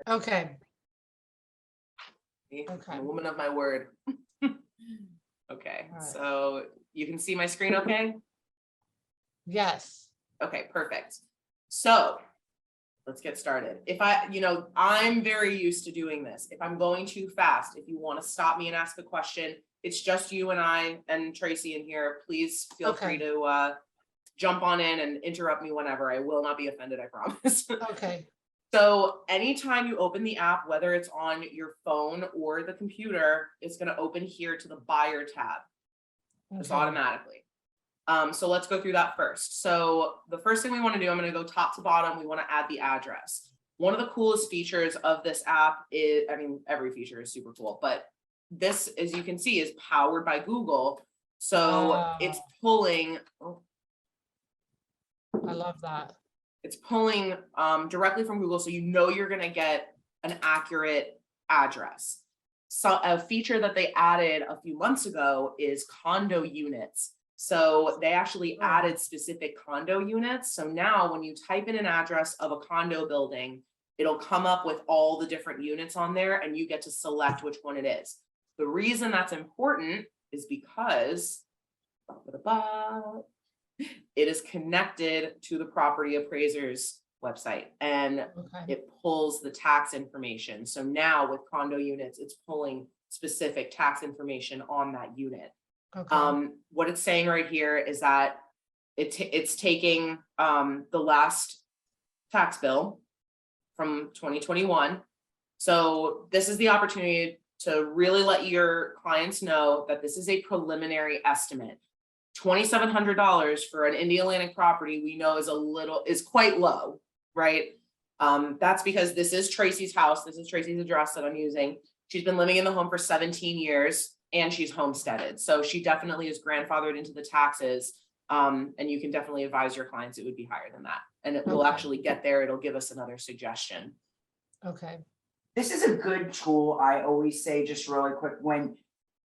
Okay. I'm Okay. a woman of my word. Okay, All right. so you can see my screen okay? Yes. Okay, perfect. So let's get started. If I'm very used to doing this. If I'm going too fast, if you want to stop me and ask a question, it's just you and I and Tracy in here. Please feel free to jump on in and interrupt me whenever. I will not be offended, I promise. Okay. So anytime you open the app, whether it's on your phone or the computer, it's going to open here to the buyer tab, just Okay. automatically. So let's go through that first. So the first thing we want to do, I'm going to go top to bottom. We want to add the address. One of the coolest features of this app is, I mean, every feature is super cool, but this, as you can see, is powered by Google. So it's pulling, I love that. it's pulling directly from Google, so you know you're going to get an accurate address. So a feature that they added a few months ago is condo units. So they actually added specific condo units. So now when you type in an address of a condo building, it'll come up with all the different units on there and you get to select which one it is. The reason that's important is because it is connected to the property appraiser's website and it pulls the tax information. So now with condo units, it's pulling specific tax information on that unit. Okay. What it's saying right here is that it's taking the last tax bill from 2021. So this is the opportunity to really let your clients know that this is a preliminary estimate. $2,700 for an Indian Atlantic property we know is quite low, right? That's because this is Tracy's house. This is Tracy's address that I'm using. She's been living in the home for 17 years and she's homesteaded. So she definitely is grandfathered into the taxes. And you can definitely advise your clients it would be higher than that. And it will actually get there. It'll give us another suggestion. Okay. This is a good tool. I always say, just really quick, when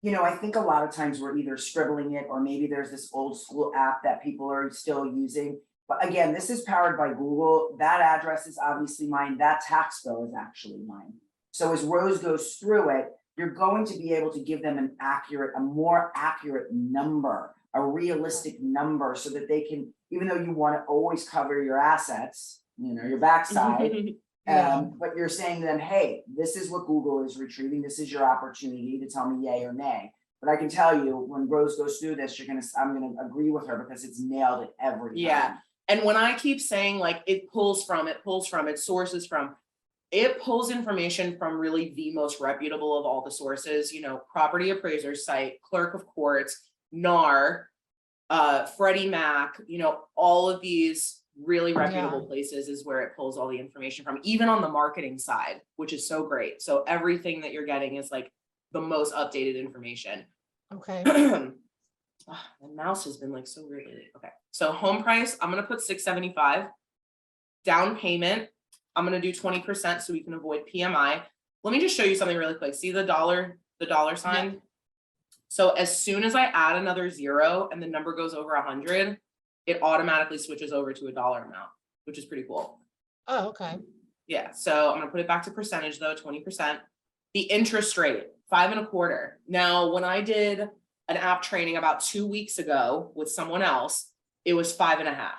I think a lot of times we're either scribbling it or maybe there's this old school app that people are still using. But again, this is powered by Google. That address is obviously mine. That tax bill is actually mine. So as Rose goes through it, you're going to be able to give them a more accurate number, a realistic number, so that they can, even though you want to always cover your assets, your backside, but you're saying to them, hey, this is what Google is retrieving. This is your opportunity to tell me yay or nay. But I can tell you, when Rose goes through this, I'm gonna agree with her because it's nailed it every time. Yeah. And when I keep saying like it pulls from, it sources from, it pulls information from really the most reputable of all the sources, property appraiser's site, clerk of courts, NAR, Freddie Mac, all of these really reputable places is where it pulls all the information from, even on the marketing side, which is so great. So everything that you're getting is like the most updated information. Okay. The mouse has been like so weird lately. Okay, so home price, I'm gonna put $675. Down payment, I'm gonna do 20% so we can avoid PMI. Let me just show you something really quick. See the dollar sign? Yeah. So as soon as I add another zero and the number goes over 100, it automatically switches over to a dollar amount, which is pretty cool. Oh, okay. Yeah, so I'm gonna put it back to percentage though, 20%. The interest rate, 5.25. Now, when I did an app training about 2 weeks ago with someone else, it was 5.5.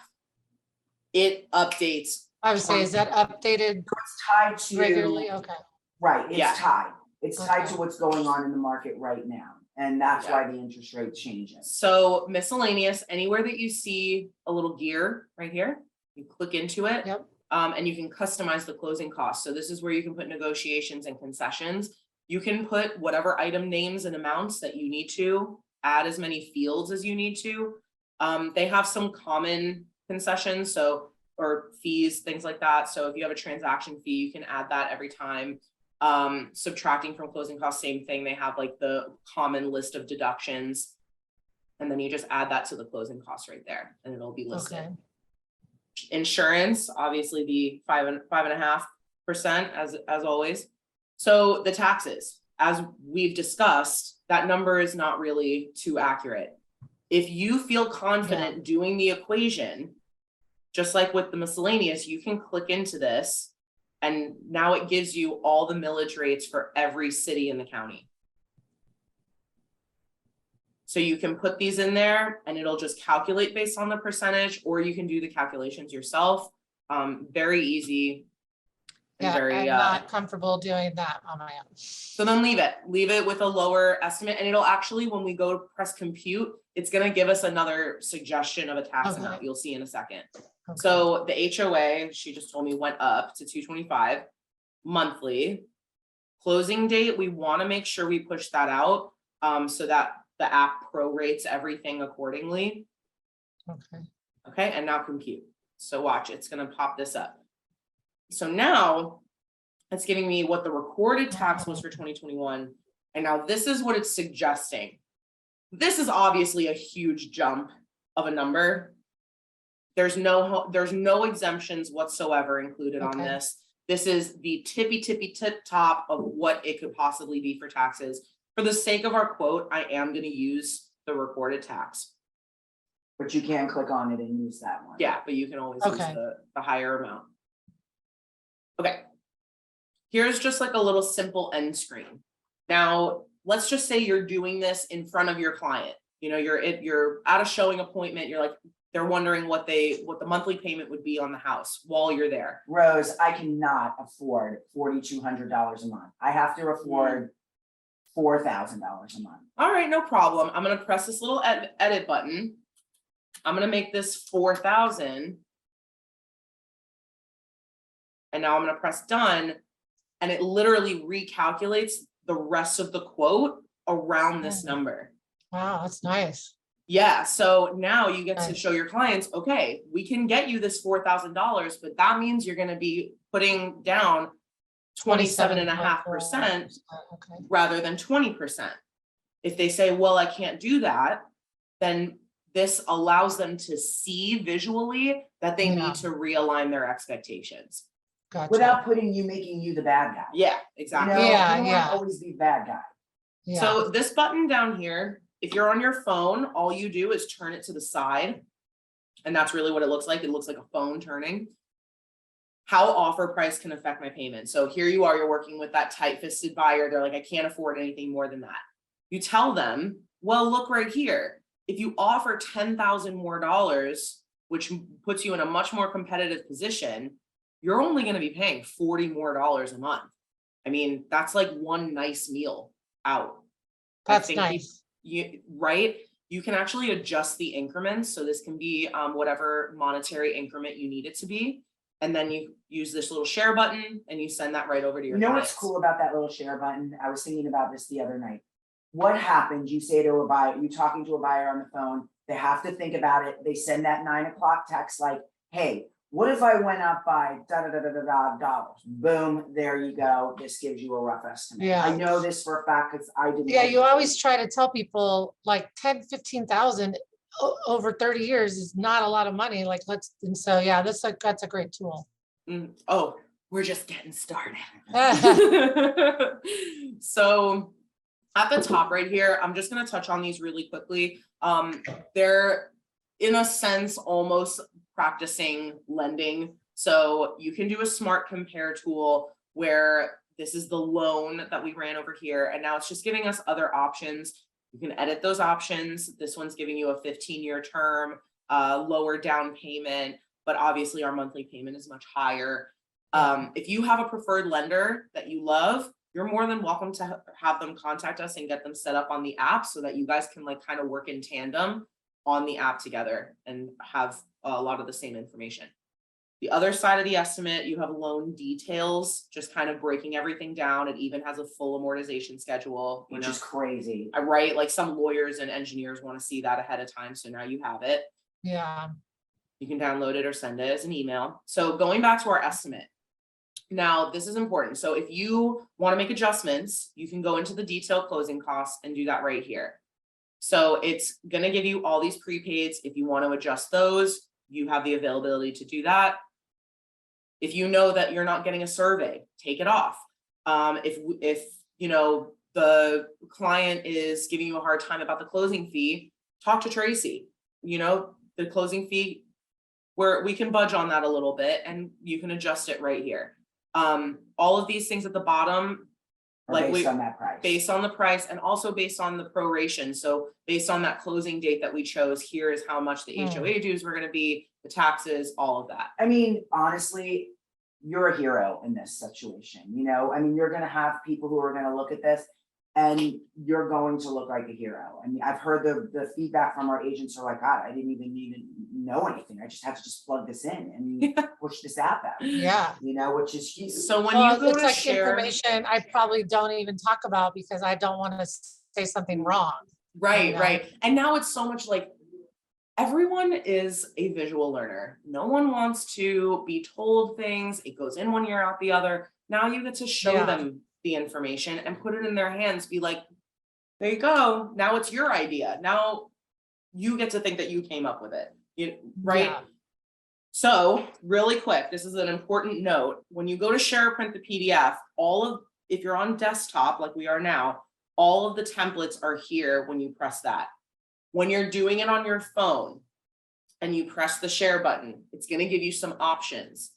It updates. I would say, is that updated It's tied to regularly? Okay. Right, it's Yeah. tied. It's tied Okay. to what's going on in the market right now. And that's why the interest rate changes. So miscellaneous, anywhere that you see a little gear right here, you click into it. Yep. And you can customize the closing costs. So this is where you can put negotiations and concessions. You can put whatever item names and amounts that you need to, add as many fields as you need to. They have some common concessions, or fees, things like that. So if you have a transaction fee, you can add that every time. Subtracting from closing costs, same thing. They have like the common list of deductions. And then you just add that to the closing costs right there and it'll be listed. Okay. Insurance, obviously the 5.5% as always. So the taxes, as we've discussed, that number is not really too accurate. If you feel confident doing the equation, just like with the miscellaneous, you can click into this and now it gives you all the millage rates for every city in the county. So you can put these in there and it'll just calculate based on the percentage, or you can do the calculations yourself. Very easy. And Yeah, very, I'm not comfortable doing that on my own. so then leave it with a lower estimate, and it'll actually, when we go to press compute, it's gonna give us another suggestion of a tax Okay. amount, you'll see in a second. Okay. So the HOA, she just told me, went up to 225 monthly. Closing date, we wanna make sure we push that out, so that the app prorates everything accordingly. Okay. Okay, and now compute. So watch, it's gonna pop this up. So now it's giving me what the recorded tax was for 2021. And now this is what it's suggesting. This is obviously a huge jump of a number. There's no exemptions whatsoever included on Okay. this. This is the tippy tip top of what it could possibly be for taxes. For the sake of our quote, I am going to use the recorded tax. But you can click on it and use that one. Yeah, but you can always use Okay. the higher amount. Okay. Here's just like a little simple end screen. Now, let's just say you're doing this in front of your client. You know, you're at a showing appointment. You're like, they're wondering what the monthly payment would be on the house while you're there. Rose, I cannot afford $4,200 a month. I have to afford $4,000 a month. All right, no problem. I'm going to press this little edit button. I'm going to make this 4,000. And now I'm going to press done. And it literally recalculates the rest of the quote around this number. Wow, that's nice. Yeah, so now you get to Nice. show your clients, okay, we can get you this $4,000, but that means you're gonna be putting down 27.5% Okay. rather than 20%. If they say, well, I can't do that, then this allows them to see visually that they Yeah. need to realign their expectations. Gotcha. Without making you the bad guy. Yeah, You exactly. know, Yeah, you don't yeah. wanna always be bad guy. Yeah. So this button down here, if you're on your phone, all you do is turn it to the side. And that's really what it looks like. It looks like a phone turning. How offer price can affect my payment. So here you are, you're working with that tight-fisted buyer. They're like, I can't afford anything more than that. You tell them, well, look right here. If you offer $10,000 more, which puts you in a much more competitive position, you're only going to be paying $40 more a month. I mean, that's like one nice meal out. I That's think nice. right? You can actually adjust the increments. So this can be whatever monetary increment you need it to be. And then you use this little share button and you send that right over to your You know clients. what's cool about that little share button? I was thinking about this the other night. What happens? You say to a buyer, you talking to a buyer on the phone, they have to think about it. They send that 9 o'clock text like, hey, what if I went up by dollars? Boom, there you go. This gives you a rough estimate. Yeah. I know this for a fact because I didn't. Yeah, you always try to tell people like 10, 15,000 over 30 years is not a lot of money. Like and so, yeah, that's a great tool. Oh, we're just getting started. So at the top right here, I'm just going to touch on these really quickly. They're in a sense almost practicing lending. So you can do a smart compare tool where this is the loan that we ran over here. And now it's just giving us other options. You can edit those options. This one's giving you a 15-year term, lower down payment, but obviously our monthly payment is much higher. If you have a preferred lender that you love, you're more than welcome to have them contact us and get them set up on the app so that you guys can like kind of work in tandem on the app together and have a lot of the same information. The other side of the estimate, you have loan details, just kind of breaking everything down. It even has a full amortization schedule, Which is crazy. I write like some lawyers and engineers want to see that ahead of time. So now you have it. Yeah. You can download it or send it as an email. So going back to our estimate. Now, this is important. So if you want to make adjustments, you can go into the detailed closing costs and do that right here. So it's going to give you all these prepaids. If you want to adjust those, you have the availability to do that. If you know that you're not getting a survey, take it off. If you know the client is giving you a hard time about the closing fee, talk to Tracy. You know, the closing fee where we can budge on that a little bit and you can adjust it right here. All of these things at the bottom, Or like based on that price. based on the price and also based on the proration. So based on that closing date that we chose, here is how much the HOA dues were gonna be, the taxes, all of that. I mean, honestly, you're a hero in this situation, you know, I mean, you're gonna have people who are gonna look at this and you're going to look like a hero. I mean, I've heard the feedback from our agents are like, God, I didn't even need to know anything. I just have to just plug this in and push this app out, Yeah. you know, which is huge. So when Well, you go it's to like share, information I probably don't even talk about because I don't want to say something wrong. right, know? right. And now it's so much like, everyone is a visual learner. No one wants to be told things. It goes in one ear, out the other. Now you get to show Yeah. them the information and put it in their hands. Be like, there you go. Now it's your idea. Now you get to think that you came up with it. Right? Yeah. So really quick, this is an important note. When you go to share or print the PDF, if you're on desktop like we are now, all of the templates are here when you press that. When you're doing it on your phone and you press the share button, it's going to give you some options.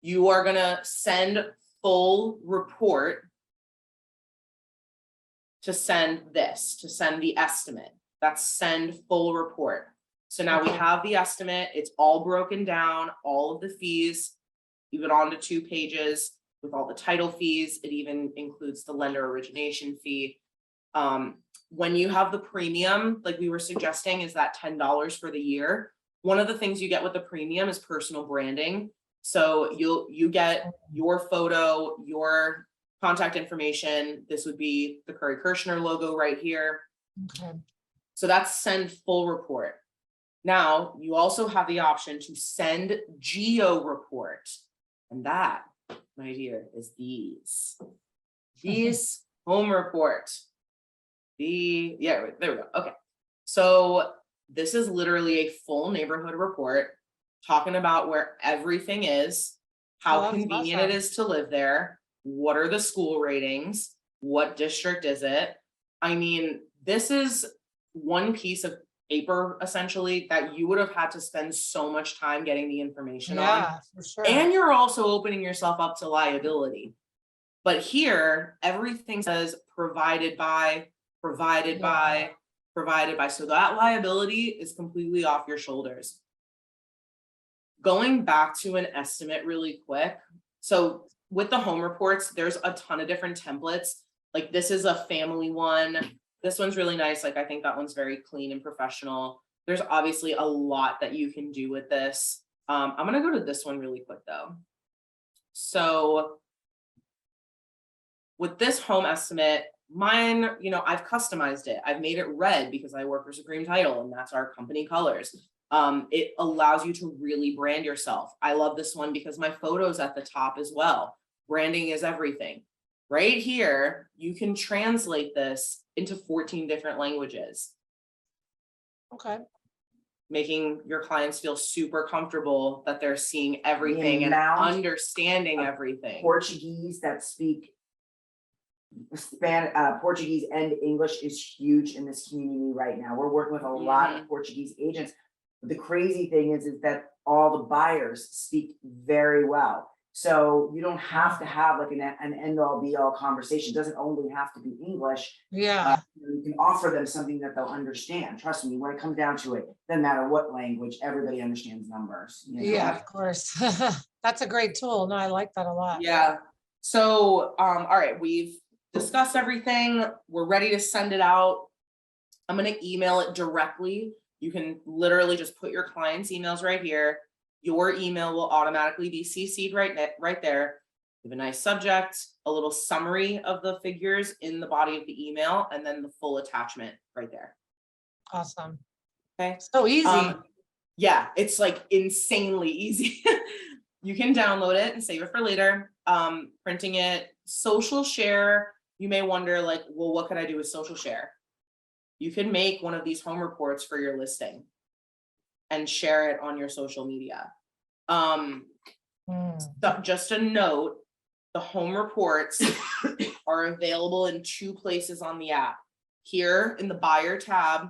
You are going to send full report to send the estimate. That's send full report. So now we have the estimate. It's all broken down, all of the fees, even onto 2 pages with all the title fees. It even includes the lender origination fee. When you have the premium, like we were suggesting, is that $10 for the year. One of the things you get with the premium is personal branding. So you get your photo, your contact information. This would be the Curry Kirshner logo right here. Okay. So that's send full report. Now you also have the option to send geo report. And that, my dear, is these home report. Yeah, there we go. Okay. So this is literally a full neighborhood report talking about where everything is, how that's convenient awesome. it is to live there, what are the school ratings, what district is it. I mean, this is one piece of paper essentially that you would have had to spend so much time getting the information on. Yeah, for sure. And you're also opening yourself up to liability. But here, everything says provided by. So that liability is completely off your shoulders. Going back to an estimate really quick. So with the home reports, there's a ton of different templates. Like this is a family one. This one's really nice. Like I think that one's very clean and professional. There's obviously a lot that you can do with this. I'm gonna go to this one really quick though. So with this home estimate, mine, I've customized it. I've made it red because I work for Supreme Title and that's our company colors. It allows you to really brand yourself. I love this one because my photo's at the top as well. Branding is everything. Right here, you can translate this into 14 different languages. Okay. Making your clients feel super comfortable that they're seeing everything and understanding everything. Portuguese that speak Portuguese and English is huge in this community right now. We're working with a lot of Portuguese agents. But the crazy thing is that all the buyers speak very well. So you don't have to have like an end all be all conversation. It doesn't only have to be English. Yeah. You can offer them something that they'll understand. Trust me, when it comes down to it, doesn't matter what language, everybody understands numbers. Yeah, of course. That's a great tool. No, I like that a lot. Yeah. So, all right, we've discussed everything. We're ready to send it out. I'm going to email it directly. You can literally just put your client's emails right here. Your email will automatically be CC'd right there. You have a nice subject, a little summary of the figures in the body of the email, and then the full attachment right there. Awesome. Okay. So easy. Yeah, it's like insanely easy. You can download it and save it for later. Printing it, social share. You may wonder like, well, what could I do with social share? You can make one of these home reports for your listing and share it on your social media. So just a note, the home reports are available in 2 places on the app. Here in the buyer tab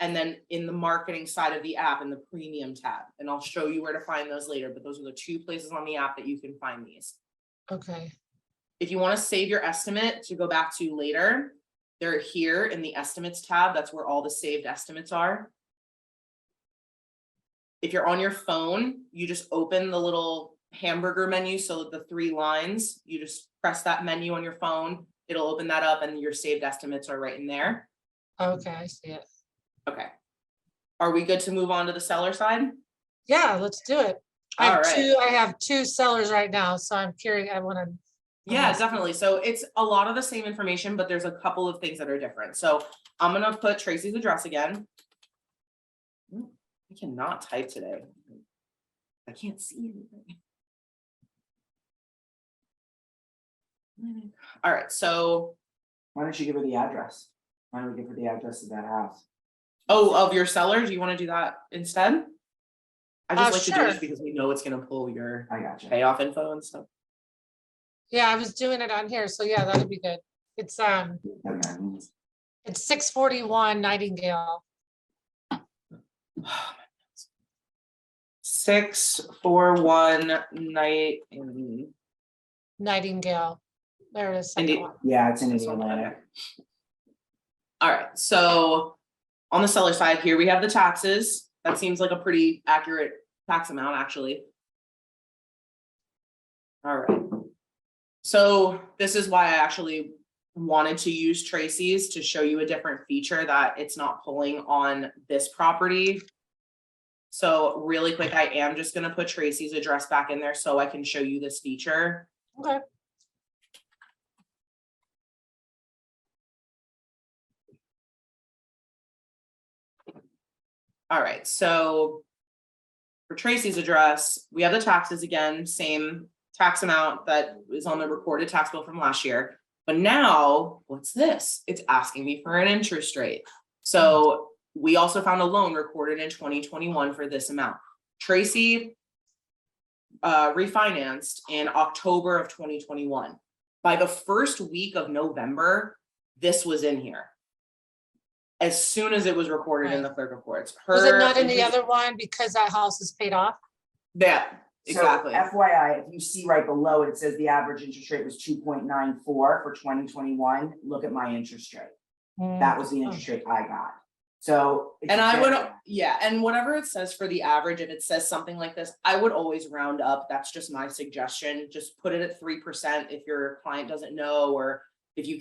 and then in the marketing side of the app in the premium tab. And I'll show you where to find those later, but those are the 2 places on the app that you can find these. Okay. If you want to save your estimate to go back to later, they're here in the estimates tab. That's where all the saved estimates are. If you're on your phone, you just open the little hamburger menu. So the 3 lines, you just press that menu on your phone. It'll open that up and your saved estimates are right in there. Okay, I see it. Okay. Are we good to move on to the seller side? Yeah, let's do it. All right. I have 2 sellers right now, so I'm curious, I wanna. Yeah, definitely. So it's a lot of the same information, but there's a couple of things that are different. So I'm gonna put Tracy's address again. I cannot type today. I can't see anything. All right, so, Why don't you give her the address? Why don't we give her the address of that house? oh, of your seller, do you want to do that instead? I just like to do Sure. this because we know it's gonna pull your I got you. payoff info and stuff. Yeah, I was doing it on here, so yeah, that'd be good. It's Okay. 641 Nightingale. 641 night. Nightingale. There it is. Indeed. second one. Yeah, it's in This one, Indiana. All right, so on the seller side here, we have the taxes. That seems like a pretty accurate tax amount, actually. All right. So this is why I actually wanted to use Tracy's to show you a different feature that it's not pulling on this property. So really quick, I am just gonna put Tracy's address back in there so I can show you this feature. Okay. All right, so for Tracy's address, we have the taxes again, same tax amount that is on the recorded tax bill from last year. But now, what's this? It's asking me for an interest rate. So we also found a loan recorded in 2021 for this amount. Tracy refinanced in October of 2021. By the first week of November, this was in here. As soon as it was recorded in the clerk of courts. Was it not in the interest- other one because that house is paid off? Yeah, So exactly. FYI, if you see right below it, it says the average interest rate was 2.94 for 2021. Look at my interest rate. That was the interest rate I got. So. it's And I would, different. yeah, and whatever it says for the average, if it says something like this, I would always round up. That's just my suggestion. Just put it at 3% if your client doesn't know, or if you,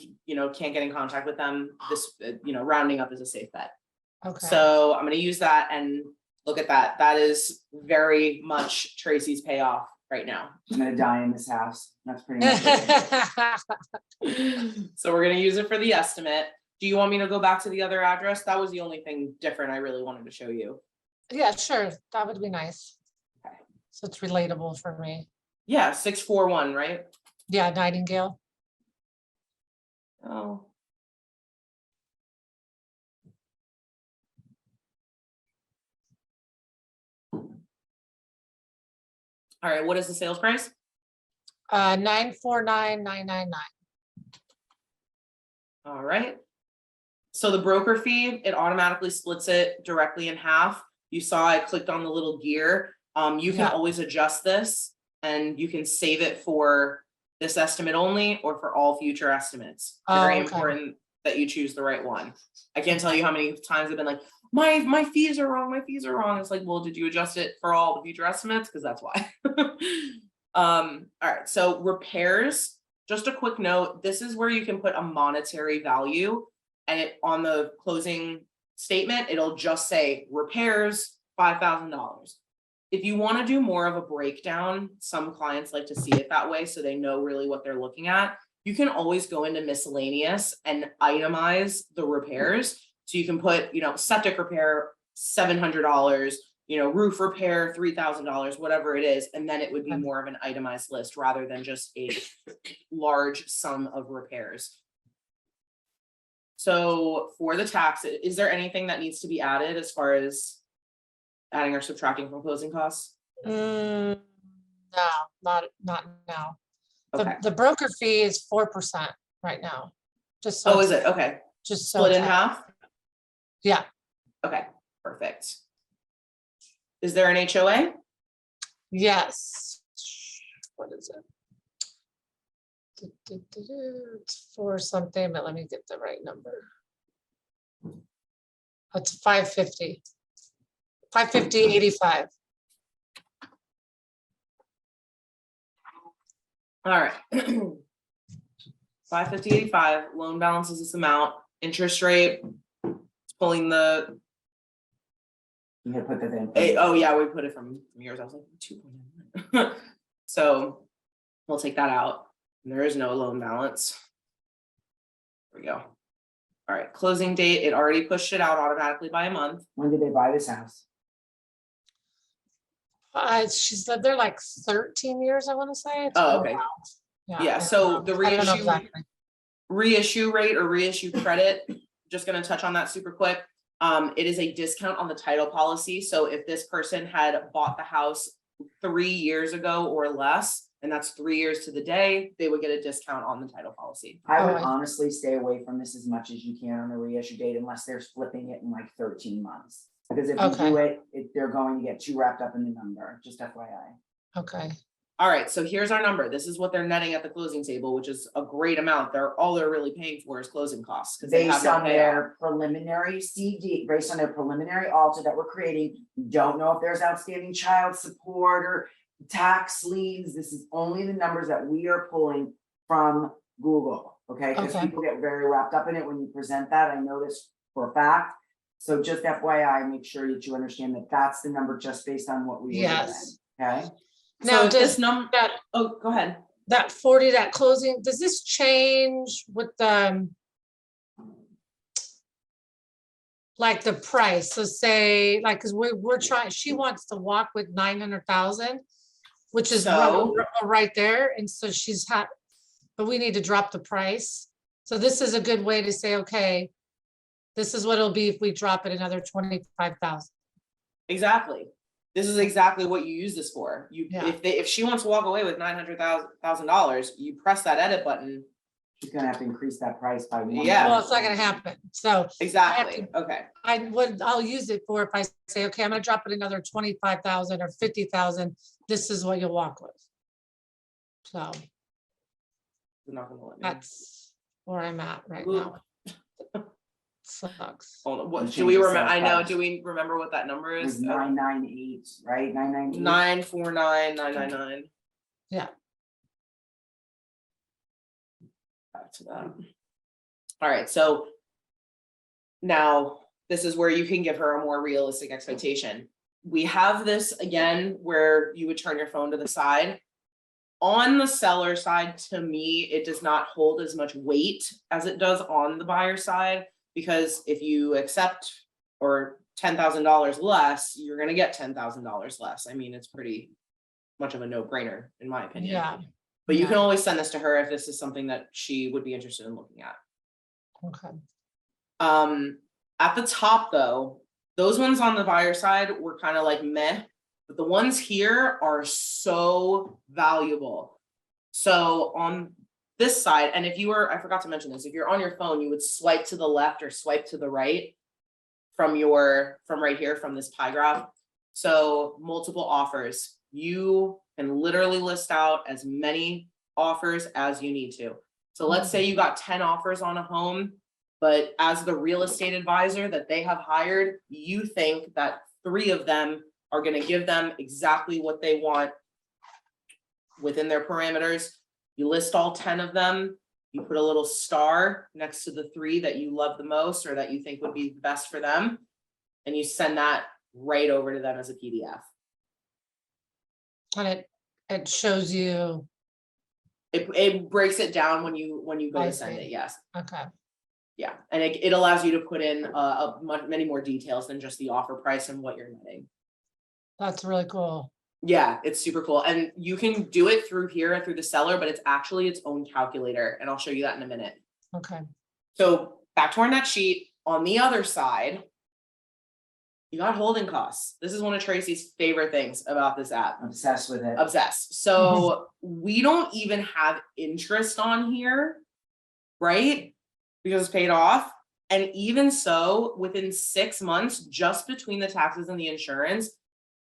can't get in contact with them, this, rounding up is a safe bet. Okay. So I'm gonna use that and look at that. That is very much Tracy's payoff right now. I'm gonna die in this house. That's pretty much it. So we're gonna use it for the estimate. Do you want me to go back to the other address? That was the only thing different I really wanted to show you. Yeah, sure. That would be nice. Okay. So it's relatable for me. Yeah, 641, right? Yeah, Nightingale. Oh. All right, what is the sales price? 949,999. All right. So the broker fee, it automatically splits it directly in half. You saw I clicked on the little gear. You can Yeah. always adjust this and you can save it for this estimate only or for all future estimates. Very Oh, okay. important that you choose the right one. I can't tell you how many times I've been like, my fees are wrong, my fees are wrong. It's like, well, did you adjust it for all the future estimates? Because that's why. All right, so repairs, just a quick note, this is where you can put a monetary value and it on the closing statement, it'll just say repairs, $5,000. If you want to do more of a breakdown, some clients like to see it that way so they know really what they're looking at. You can always go into miscellaneous and itemize the repairs. So you can put, septic repair, $700, roof repair, $3,000, whatever it is. And then it would be Okay. more of an itemized list rather than just a large sum of repairs. So for the tax, is there anything that needs to be added as far as adding or subtracting from closing costs? No, not now. Okay. The broker fee is 4% right now. Just so. Oh, is it's- it? Okay. Just so. Split in it's- half? Yeah, Okay, perfect. Is there an HOA? Yes. What is it? It's for something, but let me get the right number. It's 550. 550.85. All right. 550.85, loan balance is this amount, interest rate, it's pulling the, You had put that in. oh yeah, we put it from yours, I was like 2.9. So we'll take that out. There is no loan balance. There we go. All right, closing date, it already pushed it out automatically by a month. When did they buy this house? She's lived there like 13 years, I want to say. It's Oh, been a okay. while. Yeah, so the I don't know reissue, exactly. reissue rate or reissue credit, just gonna touch on that super quick. It is a discount on the title policy. So if this person had bought the house 3 years ago or less, and that's 3 years to the day, they would get a discount on the title policy. I would Oh, I- honestly stay away from this as much as you can on a reissue date unless they're flipping it in like 13 months. Because if you do it, they're going to get too wrapped up in the number, just FYI. Okay. All right, so here's our number. This is what they're netting at the closing table, which is a great amount. All they're really paying for is closing costs. Because they have Based no on payoff. their preliminary CD, based on their preliminary alter that we're creating, don't know if there's outstanding child support or tax liens. This is only the numbers that we are pulling from Google, okay? Because Okay. people get very wrapped up in it when you present that. I know this for a fact. So just FYI, make sure that you understand that that's the number just based on what we were given, Yes. okay? Now, So if does this number, that, oh, go ahead. that 40, that closing, does this change with the like the price? So say, like, because we're trying, she wants to walk with 900,000, which is So- right there. And so she's had, but we need to drop the price. So this is a good way to say, okay, this is what it'll be if we drop it another 25,000. Exactly. This is exactly what you use this for. Yeah. If she wants to walk away with $900,000, you press that edit button. She's gonna have to increase that price by one. Yeah. Well, it's not gonna happen. So Exactly. Okay. I'll use it for if I say, okay, I'm gonna drop it another 25,000 or 50,000, this is what you'll walk with. So They're not gonna let me. that's where I'm at right Ooh. now. Sucks. Hold on. What And do we change the remember? sales I know. price. Do we remember what that number It was is? 998, right? 998. 949,999. Yeah. Back to that. All right, so now this is where you can give her a more realistic expectation. We have this again where you would turn your phone to the side. On the seller side, to me, it does not hold as much weight as it does on the buyer side, because if you accept or $10,000 less, you're gonna get $10,000 less. I mean, it's pretty much of a no-brainer, in my opinion. Yeah. But you Yeah. can always send this to her if this is something that she would be interested in looking at. Okay. At the top though, those ones on the buyer side were kind of like meh, but the ones here are so valuable. So on this side, and if you were, I forgot to mention this, if you're on your phone, you would swipe to the left or swipe to the right from right here, from this pie graph. So multiple offers, you can literally list out as many offers as you need to. So let's say you got 10 offers on a home, but as the real estate advisor that they have hired, you think that 3 of them are going to give them exactly what they want within their parameters. You list all 10 of them, you put a little star next to the 3 that you love the most or that you think would be best for them, and you send that right over to them as a PDF. And it shows you, It breaks it down when you go I to send see. it, yes. okay. Yeah, and it allows you to put in many more details than just the offer price and what you're netting. That's really cool. Yeah, it's super cool. And you can do it through here, through the seller, but it's actually its own calculator. And I'll show you that in a minute. Okay. So back to our net sheet. On the other side, you got holding costs. This is one of Tracy's favorite things about this app. Obsessed with it. Obsessed. So we don't even have interest on here, right? Because it's paid off. And even so, within 6 months, just between the taxes and the insurance,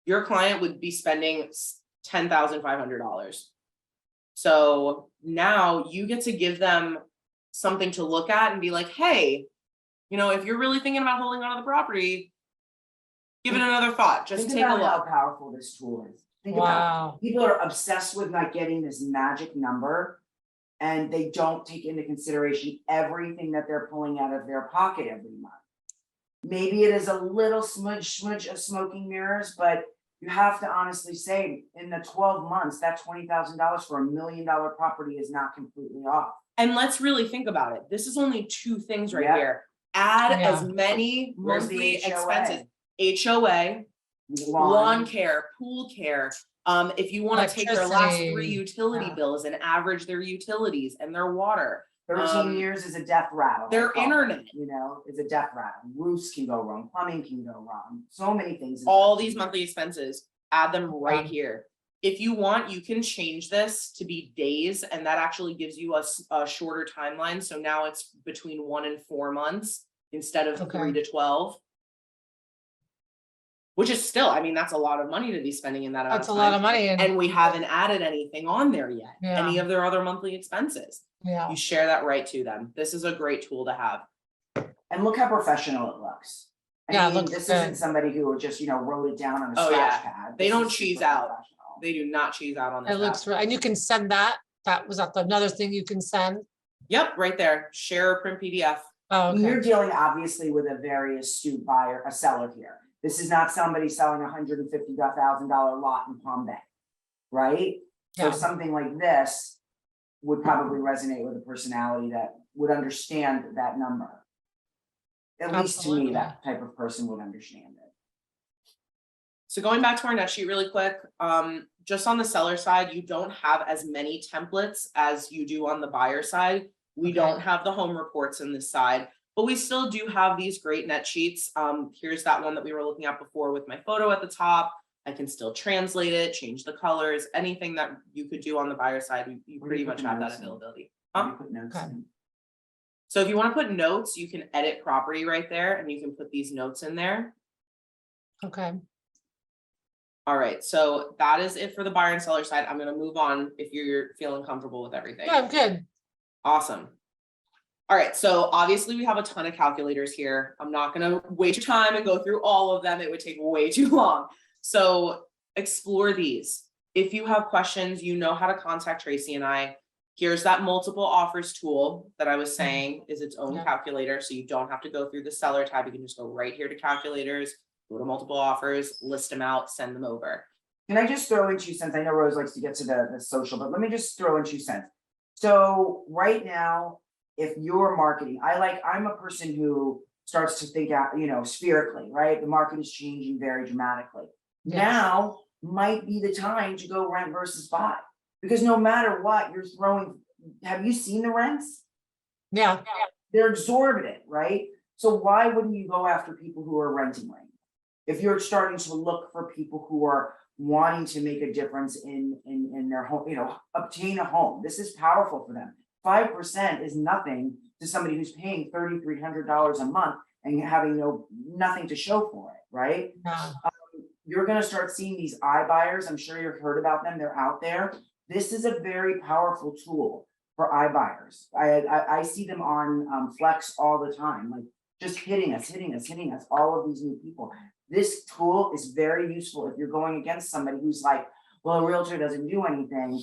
your client would be spending $10,500. So now you get to give them something to look at and be like, hey, if you're really thinking about holding onto the property, give it another thought. Just Think take a about how look. powerful this tool is. Think about Wow. people are obsessed with not getting this magic number. And they don't take into consideration everything that they're pulling out of their pocket every month. Maybe it is a little smudge of smoking mirrors, but you have to honestly say, in the 12 months, that $20,000 for $1 million property is not completely off. And let's really think about it. This is only 2 things right Yeah. here. Add Yeah. as many Where's the monthly HOA? expenses. HOA, lawn care, pool care. If you want to take their last 3 Electricity, utility yeah. bills and average their utilities and their water. 13 years is a death rattle. I Their call it, internet. Is a death rattle. Roofs can go wrong, plumbing can go wrong, so many things. All these monthly expenses, add them right Yeah. here. If you want, you can change this to be days, and that actually gives you a shorter timeline. So now it's between 1 and 4 months instead of 3 to 12. Which is still, that's a lot of money to be spending in that amount That's of a time. lot of money. And we haven't added anything on there yet, Yeah. any of their other monthly expenses. Yeah. You share that right to them. This is a great tool to have. And look how professional it looks. Yeah, it I mean, looks this good. isn't somebody who just, wrote it down on a Oh, scratch yeah. pad. They This don't is cheese super out. professional. They do not cheese out on this. It looks, and you can send that. That was another thing you can send. Yep, right there. Share a print PDF. Oh, And you're okay. dealing obviously with a very astute buyer, a seller here. This is not somebody selling $150,000 lot in Palm Bay, right? So Yeah. something like this would probably resonate with a personality that would understand that number. At least to me, Absolutely. that type of person would understand it. So going back to our net sheet really quick, just on the seller side, you don't have as many templates as you do on the buyer side. We Okay. don't have the home reports in this side, but we still do have these great net sheets. Here's that one that we were looking at before with my photo at the top. I can still translate it, change the colors, anything that you could do on the buyer side, you Where do pretty you put much the have that notes in? availability. Let me put notes Okay. in. So if you want to put notes, you can edit property right there and you can put these notes in there. Okay. All right, so that is it for the buyer and seller side. I'm gonna move on if you're feeling comfortable with everything. Yeah, I'm good. Awesome. All right, so obviously we have a ton of calculators here. I'm not gonna waste your time and go through all of them. It would take way too long. So explore these. If you have questions, you know how to contact Tracy and I. Here's that multiple offers tool that I was saying is its own Yeah. calculator. So you don't have to go through the seller tab. You can just go right here to calculators, go to multiple offers, list them out, send them over. Can I just throw in 2 cents? I know Rose likes to get to the social, but let me just throw in 2 cents. So right now, if you're marketing, I'm a person who starts to think out, spherically, right? The market is changing very dramatically. Yes. Now might be the time to go rent versus buy. Because no matter what, you're throwing, have you seen the rents? Yeah. They're exorbitant, right? So why wouldn't you go after people who are renting right now? If you're starting to look for people who are wanting to make a difference in their home, obtain a home, this is powerful for them. 5% is nothing to somebody who's paying $3,300 a month and having nothing to show for it, right? Yeah. You're gonna start seeing these iBuyers. I'm sure you've heard about them. They're out there. This is a very powerful tool for iBuyers. I see them on Flex all the time, like just hitting us, all of these new people. This tool is very useful if you're going against somebody who's like, well, a realtor doesn't do anything.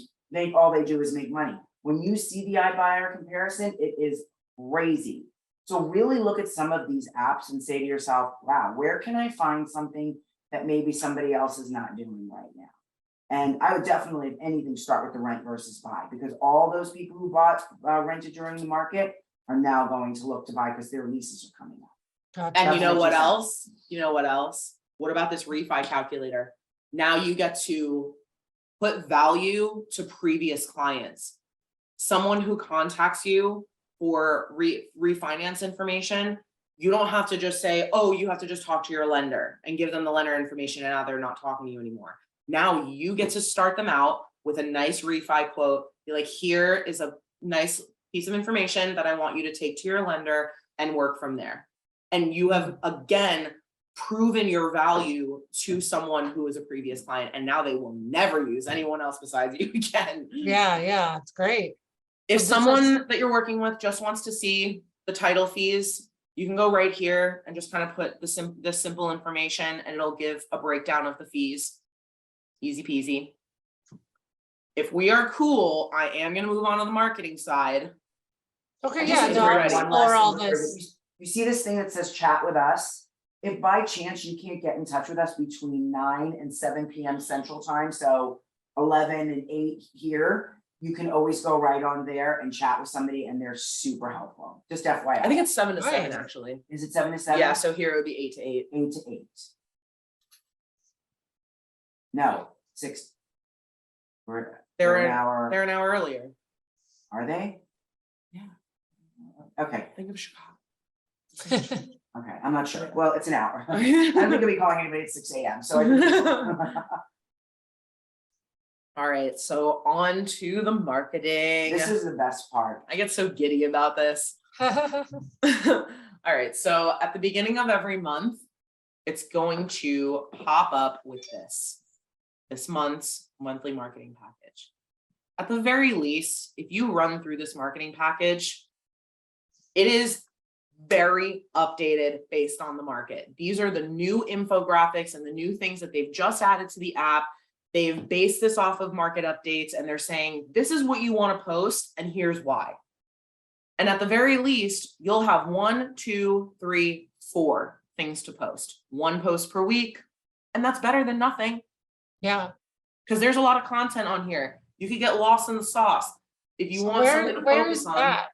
All they do is make money. When you see the iBuyer comparison, it is crazy. So really look at some of these apps and say to yourself, wow, where can I find something that maybe somebody else is not doing right now? And I would definitely, if anything, start with the rent versus buy, because all those people who bought rented during the market are now going to look to buy because their leases are coming up. Gotcha. And you know That's what what you else? You know what else? What about this refi calculator? Now you get to put value to previous clients. Someone who contacts you for refinance information, you don't have to just say, oh, you have to just talk to your lender and give them the lender information and now they're not talking to you anymore. Now you get to start them out with a nice refi quote. Be like, here is a nice piece of information that I want you to take to your lender. and work from there. And you have again proven your value to someone who is a previous client, and now they will never use anyone else besides you again. Yeah, it's great. If So this is- someone that you're working with just wants to see the title fees, you can go right here and just kind of put the simple information, and it'll give a breakdown of the fees. Easy peasy. If we are cool, I am gonna move on to the marketing side. Okay, I yeah, just think no, we're I'll ready. one explore last all thing, this. you see this thing that says chat with us? If by chance you can't get in touch with us between 9 and 7 PM Central Time, so 11 and 8 here, you can always go right on there and chat with somebody, and they're super helpful. Just FYI. I think it's 7 to 7 Nice. actually. Is it 7 to 7? Yeah, so here it would be 8 to 8. 8 to 8. No, 6. They're an hour. They're an hour earlier. Are they? Yeah. Okay, Think of Chicago. okay, I'm not sure. Well, it's an hour. I don't think I'll be calling anybody at 6 AM, so I think. All right, so on to the marketing. This is the best part. I get so giddy about this. All right, so at the beginning of every month, it's going to pop up with this month's monthly marketing package. At the very least, if you run through this marketing package, it is very updated based on the market. These are the new infographics and the new things that they've just added to the app. They've based this off of market updates, and they're saying, this is what you want to post, and here's why. And at the very least, you'll have 1, 2, 3, 4 things to post. 1 post per week, and that's better than nothing, Yeah. because there's a lot of content on here. You could get lost in the sauce if you So want something to where focus is on. that?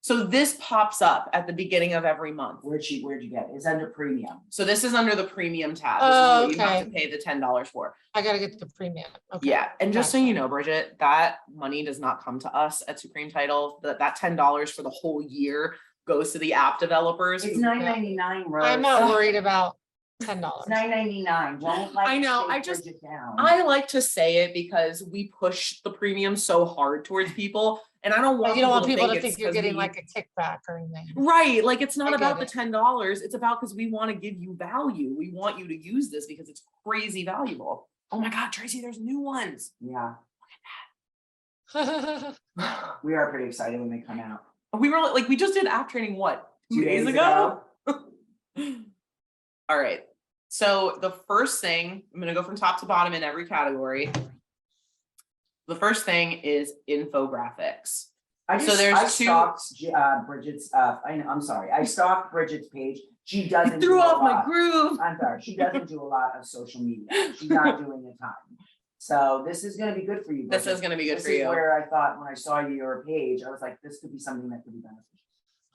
So this pops up at the beginning of every month. Where'd you get it? It's under premium. So this is under the premium tab. Oh, This is what you have to okay. pay the $10 for. I gotta get the premium. Okay. Yeah, and just so Gotcha. you know, Bridget, that money does not come to us at Supreme Title. That $10 for the whole year goes to the app developers. It's who- $9.99, Rose. I'm not worried about $10. It's $9.99. Don't like. I know, take I just- Bridget down. I like to say it because we push the premium so hard towards people, and I don't want You don't want people to it's think you're 'cause getting we- like a kickback or anything. Right, like it's not I about the get it. $10, it's about because we want to give you value. We want you to use this because it's crazy valuable. Oh my God, Tracy, there's new ones. Yeah, we are pretty excited when they come out. We were like, we just did app training, what, 2 days ago? All right, so the first thing, I'm gonna go from top to bottom in every category. The first thing is infographics. I So just, there's I two- stalked Bridget's, I'm sorry, I stalked Bridget's page. She doesn't. Threw do a off my lot. groove. I'm sorry, she doesn't do a lot of social media. She's not doing a ton. So this is gonna be good for you. This Bridget. is gonna be good This for is you. where I thought when I saw your page, I was like, this could be something that could be beneficial.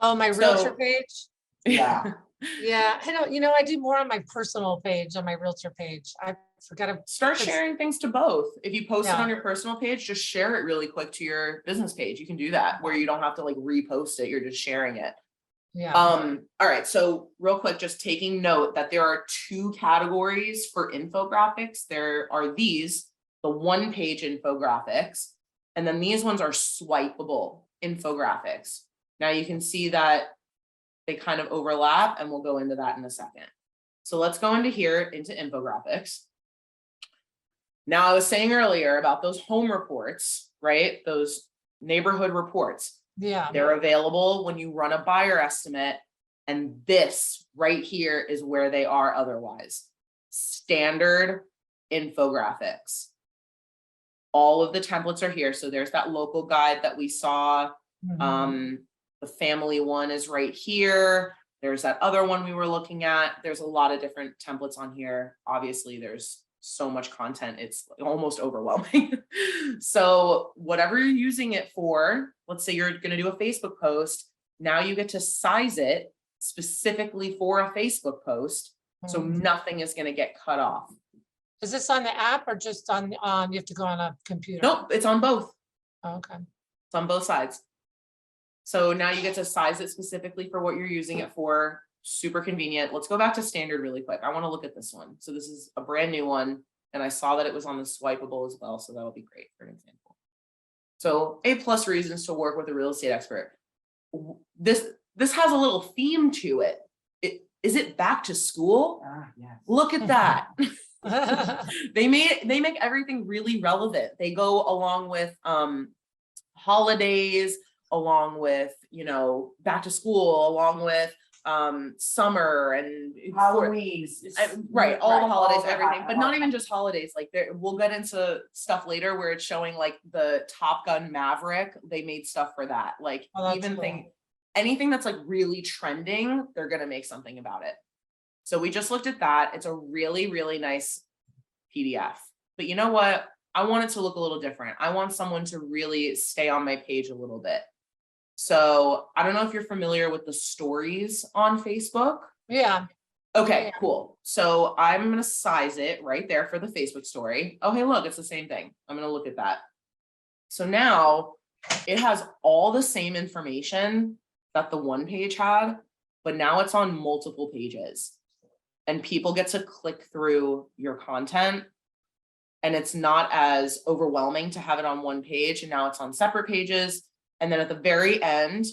Oh, my So- realtor page? Yeah. Yeah, I don't, I do more on my personal page, on my realtor page. I forgot to, Start It's- sharing things to both. If you post it Yeah. on your personal page, just share it really quick to your business page. You can do that where you don't have to like repost it. You're just sharing it. yeah. All right. So real quick, just taking note that there are 2 categories for infographics. There are these, the 1-page infographics, and then these ones are swipeable infographics. Now you can see that they kind of overlap, and we'll go into that in a second. So let's go into here into infographics. Now, I was saying earlier about those home reports, right? Those neighborhood reports. Yeah. They're available when you run a buyer estimate. And this right here is where they are otherwise. Standard infographics. All of the templates are here. So there's that local guide that we saw. Mhm. The family one is right here. There's that other one we were looking at. There's a lot of different templates on here. Obviously, there's so much content, it's almost overwhelming. So whatever you're using it for, let's say you're gonna do a Facebook post, now you get to size it specifically for a Facebook post. So Mhm. nothing is gonna get cut off. Is this on the app or just on, you have to go on a computer? Nope, it's on both. Oh, okay. It's on both sides. So now you get to size it specifically for what you're using it for. Super convenient. Let's go back to standard really quick. I want to look at this one. So this is a brand new one, and I saw that it was on the swipeable as well. So that would be great for an example. So A+ reasons to work with a real estate expert. This this has a little theme to it. Is it back to school? Yes. Look at that. They make everything really relevant. They go along with holidays, along with, you know, back to school, along with summer and Halloween. right, all the holidays, all the everything, but not even just holidays. Like we'll get into stuff later where it's showing like the Top Gun Maverick. They made stuff for that. Like Oh, that's even cool. anything that's like really trending, they're gonna make something about it. So we just looked at that. It's a really, really nice PDF. But you know what? I want it to look a little different. I want someone to really stay on my page a little bit. So I don't know if you're familiar with the stories on Facebook. Yeah, Okay, Yeah. cool. So I'm gonna size it right there for the Facebook story. Oh, hey, look, it's the same thing. I'm gonna look at that. So now it has all the same information that the one page had, but now it's on multiple pages. And people get to click through your content. And it's not as overwhelming to have it on one page, and now it's on separate pages. And then at the very end,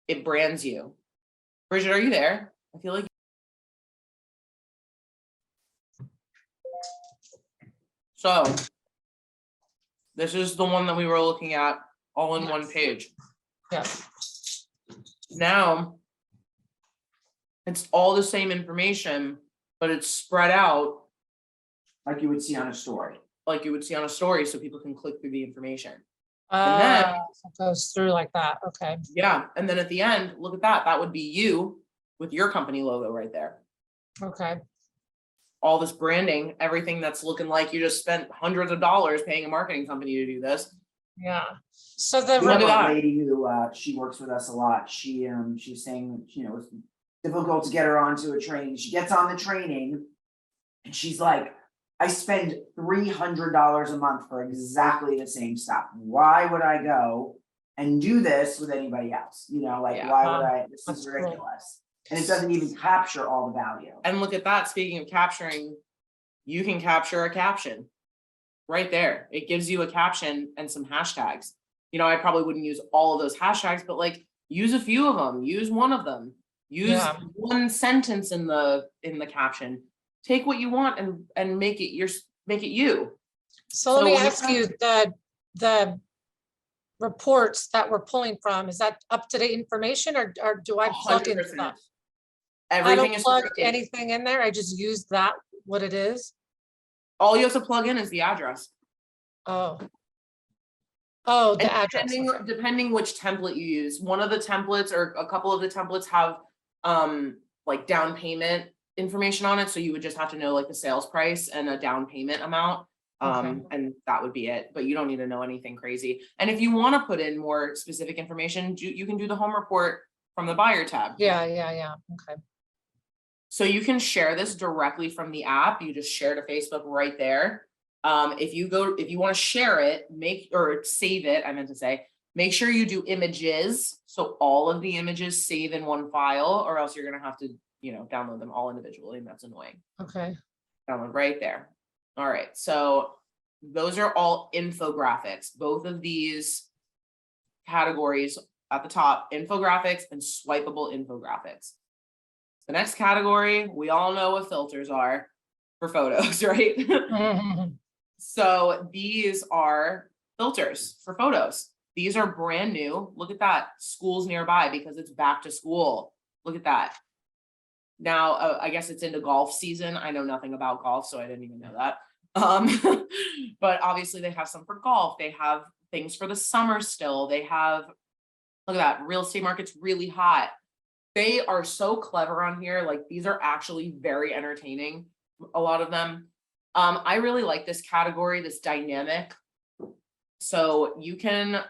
it brands you. Bridgette, are you there? I feel like. So this is the one that we were looking at all in one Yes. page. yeah, Now it's all the same information, but it's spread out Like you would see on a story. like you would see on a story, so people can click through the information. And then- it goes through like that, okay. Yeah, and then at the end, look at that. That would be you with your company logo right there. Okay, All this branding, everything that's looking like you just spent hundreds of dollars paying a marketing company to do this. yeah. So the, We have at that. a lady who, she works with us a lot. She's saying, you know, it's difficult to get her onto a training. She gets on the training. And she's like, I spend $300 a month for exactly the same stuff. Why would I go and do this with anybody else? You know, like, Yeah. why would I, this That's is cool. ridiculous. And it doesn't even capture all the value. And look at that, speaking of capturing, you can capture a caption right there. It gives you a caption and some hashtags. You know, I probably wouldn't use all of those hashtags, but like use a few of them, use one of them, use Yeah. one sentence in the caption. Take what you want and make it you. So let me when you ask you, the reports that we're pulling from, is that up-to-date information or do I plug in 100%. stuff? Everything I don't is plug corrected. anything in there, I just use that, what it is? All you have to plug in is the address. Oh. Oh, And the address, okay. depending which template you use, one of the templates or a couple of the templates have like down payment information on it. So you would just have to know like the sales price and a down payment amount. Okay. And that would be it, but you don't need to know anything crazy. And if you want to put in more specific information, you can do the home report from the buyer tab. Yeah, okay. So you can share this directly from the app. You just share to Facebook right there. If you want to share it, or save it, I meant to say, make sure you do images. So all of the images save in one file, or else you're going to have to, you know, download them all individually. And that's annoying. Okay, Download right there. All right. So those are all infographics. Both of these categories at the top, infographics and swipeable infographics. The next category, we all know what filters are for photos, right? So these are filters for photos. These are brand new. Look at that. Schools nearby because it's back to school. Look at that. Now, I guess it's into golf season. I know nothing about golf, so I didn't even know that. But obviously they have some for golf. They have things for the summer still. They have, look at that, real estate market's really hot. They are so clever on here. Like these are actually very entertaining, a lot of them. I really like this category, this dynamic. So you can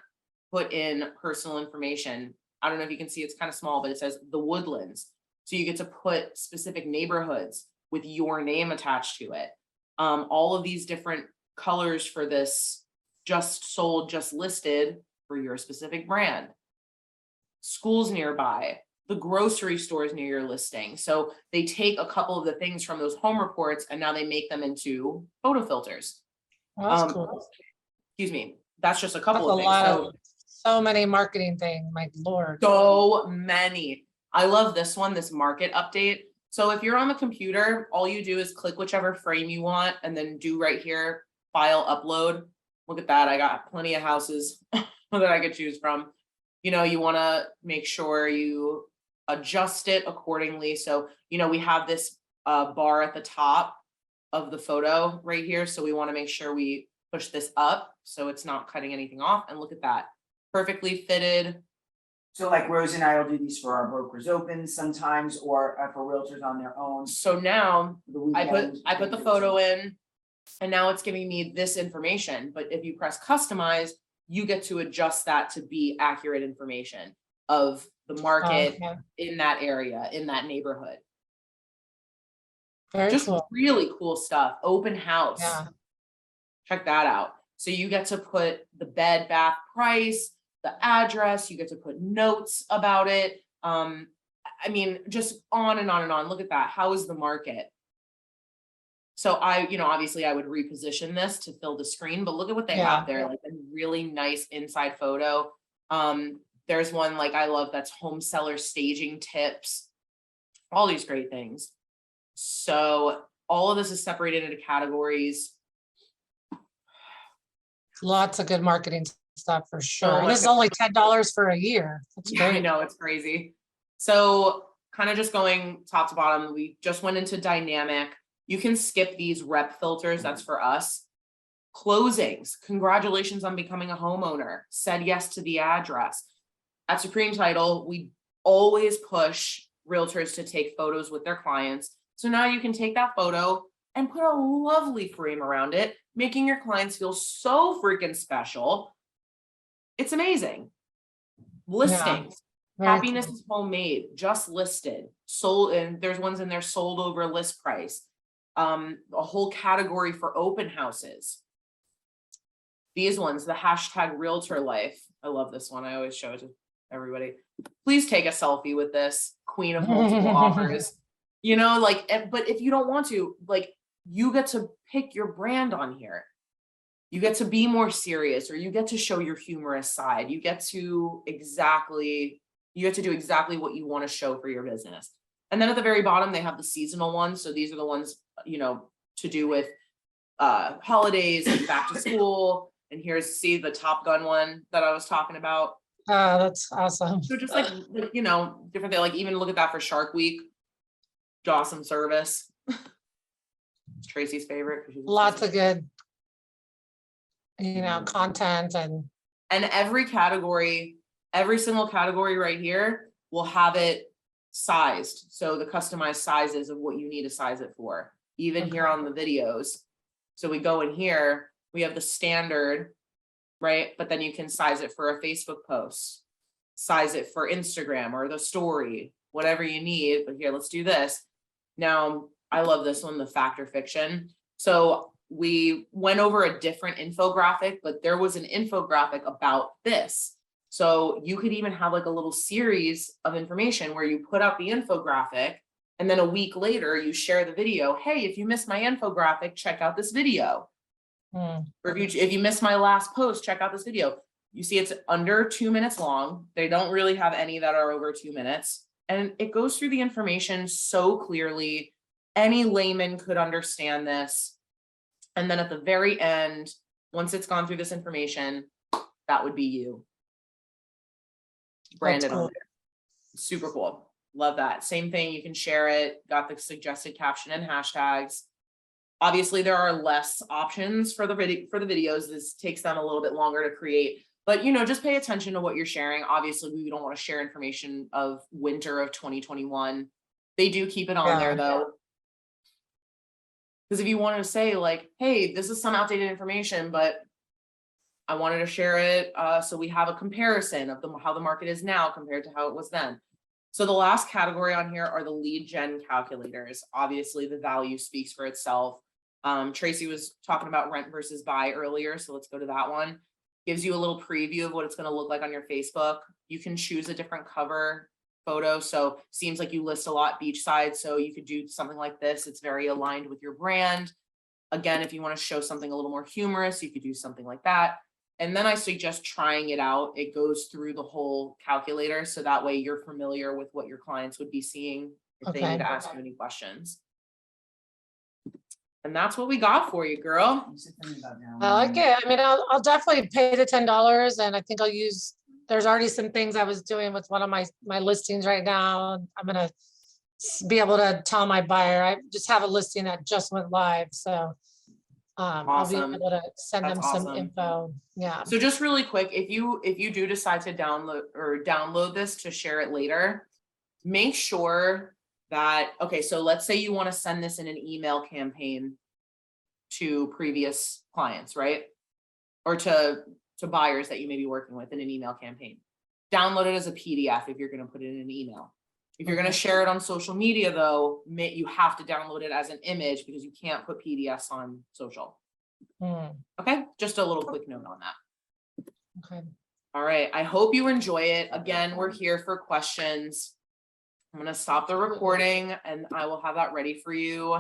put in personal information. I don't know if you can see, it's kind of small, but it says the Woodlands. So you get to put specific neighborhoods with your name attached to it. All of these different colors for this just sold, just listed for your specific brand. Schools nearby, the grocery stores near your listing. So they take a couple of the things from those home reports and now they make them into photo filters. well, that's cool. Excuse me, that's just a couple That's of a things. lot So of So many marketing things, my lord. So many. I love this one, this market update. So if you're on the computer, all you do is click whichever frame you want and then do right here, file upload. Look at that. I got plenty of houses that I could choose from. You know, you want to make sure you adjust it accordingly. So, you know, we have this bar at the top of the photo right here. So we want to make sure we push this up so it's not cutting anything off. And look at that. Perfectly fitted. So like Rose and I will do these for our brokers open sometimes, or for realtors on their own. So now the I weekend. put the photo in and now it's giving me this information. But if you press customize, you get to adjust that to be accurate information of the market Okay. in that area, in that neighborhood. Very Just cool. really cool stuff. Open house. Yeah. Check that out. So you get to put the bed, bath price, the address, you get to put notes about it. I mean, just on and on and on. Look at that. How is the market? So you know, obviously I would reposition this to fill the screen, but look at what they Yeah. have there, like a really nice inside photo. There's one like I love that's home seller staging tips, all these great things. So all of this is separated into categories. Lots of good marketing stuff for sure. Oh And my this is God. only $10 for a year. That's Yeah, I great. know, it's crazy. So kind of just going top to bottom, we just went into dynamic. You can skip these rep filters, that's for us. Closings, congratulations on becoming a homeowner, said yes to the address. At Supreme Title, we always push realtors to take photos with their clients. So now you can take that photo and put a lovely frame around it, making your clients feel so freaking special. It's amazing. Listings. Very Happiness cool. is homemade, just listed, sold, and there's ones in there sold over list price. A whole category for open houses. These ones, the hashtag realtor life. I love this one. I always show it to everybody. Please take a selfie with this queen of multiple offers. You know, like, but if you don't want to, like, you get to pick your brand on here. You get to be more serious, or you get to show your humorous side. You get to do exactly what you want to show for your business. And then at the very bottom, they have the seasonal ones. So these are the ones, you know, to do with holidays and back to school. And here's, see the Top Gun one that I was talking about. That's awesome. So just like, you know, different thing, like even look at that for Shark Week. Awesome service. It's Tracy's favorite. Lots of good, you know, content and every category, every single category right here will have it sized. So the customized sizes of what you need to size it for, even here on the videos. So we go in here, we have the standard, right? But then you can size it for a Facebook post, size it for Instagram or the story, whatever you need. But here, let's do this. Now, I love this one, the fact or fiction. So we went over a different infographic, but there was an infographic about this. So you could even have like a little series of information where you put out the infographic and then a week later you share the video. Hey, if you missed my infographic, check out this video. Or if you missed my last post, check out this video. You see it's under 2 minutes long. They don't really have any that are over 2 minutes. And it goes through the information so clearly. Any layman could understand this. And then at the very end, once it's gone through this information, that would be you. Branded on there. Super cool. Love that. Same thing. You can share it. Got the suggested caption and hashtags. Obviously, there are less options for the videos. This takes them a little bit longer to create. But, you know, just pay attention to what you're sharing. Obviously, we don't want to share information of winter of 2021. They do keep it on there, though. Because if you wanted to say like, hey, this is some outdated information, but I wanted to share it so we have a comparison of how the market is now compared to how it was then. So the last category on here are the lead gen calculators. Obviously, the value speaks for itself. Tracy was talking about rent versus buy earlier, so let's go to that one. Gives you a little preview of what it's going to look like on your Facebook. You can choose a different cover photo. So seems like you list a lot beachside. So you could do something like this. It's very aligned with your brand. Again, if you want to show something a little more humorous, you could do something like that. And then I suggest trying it out. It goes through the whole calculator, so that way you're familiar with what your clients would be seeing if they need Okay. to ask you any questions. And that's what we got for you, girl. I like it. I mean, I'll definitely pay the $10 and I think I'll use, there's already some things I was doing with one of my listings right now. And I'm gonna be able to tell my buyer, I just have a listing that just went live, so. I'll be Awesome. able to send them That's some awesome. info. Yeah. So just really quick, if you do decide to download this to share it later, make sure that, okay, so let's say you want to send this in an email campaign to previous clients, right? Or to buyers that you may be working with in an email campaign. Download it as a PDF if you're going to put it in an email. If you're going to share it on social media though, you have to download it as an image because you can't put PDFs on social. Okay, just a little quick note on that. Okay. All right, I hope you enjoy it. Again, we're here for questions. I'm going to stop the recording and I will have that ready for you